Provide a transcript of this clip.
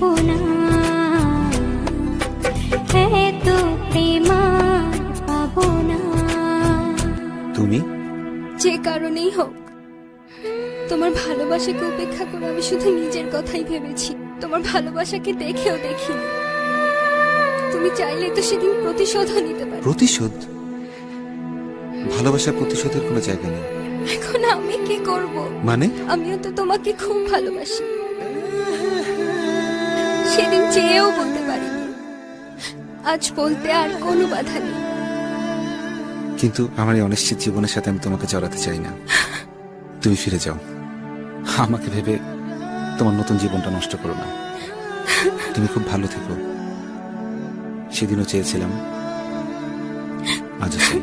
পাবো না, এত প্রেম আর পাবো না। তুমি যে কারণেই হোক, তোমার ভালোবাসাকে উপেক্ষা করে আমি শুধু নিজের কথাই ভেবেছি, তোমার ভালোবাসাকে দেখেও দেখিনি। তুমি চাইলে তো সেদিন প্রতিশোধও নিতে পারো। প্রতিশোধ? ভালোবাসার প্রতিশোধের কোনো জায়গা নেই। এখন আমি কি করব? মানে? আমিও তো তোমাকে খুব ভালোবাসি, সেদিন চেয়েও বলতে পারিনি, আজ বলতে আর কোনো বাধা নেই। কিন্তু আমার এই অনিশ্চিত জীবনের সাথে আমি তোমাকে জড়াতে চাই না। তুমি ফিরে যাও, আমাকে ভেবে তোমার নতুন জীবনটা নষ্ট করো না। তুমি খুব ভালো থেকো। সেদিনও চেয়েছিলাম, আজও চাই।